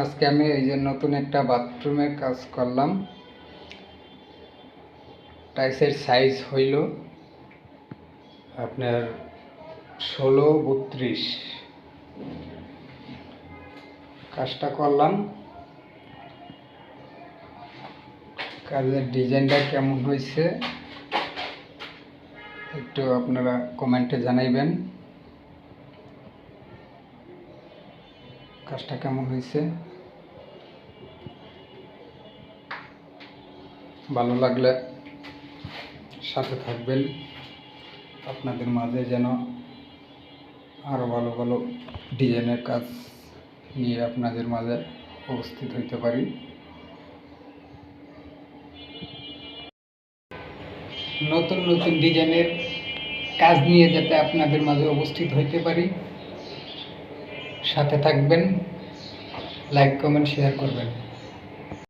আজকে আমি এই যে নতুন একটা বাথরুমের কাজ করলাম। টাইলসের সাইজ হইল আপনার 16-32। কাজটা করলাম, কাজের ডিজাইনটা কেমন হয়েছে একটু আপনারা কমেন্টে জানাইবেন। কাজটা কেমন হয়েছে, ভালো লাগলে সাথে থাকবেন। আপনাদের মাঝে যেন আরও ভালো ভালো ডিজাইনের কাজ নিয়ে আপনাদের মাঝে উপস্থিত হইতে পারি। নতুন নতুন ডিজাইনের কাজ নিয়ে যাতে আপনাদের মাঝে উপস্থিত হইতে পারি, সাথে থাকবেন, লাইক কমেন্ট শেয়ার করবেন।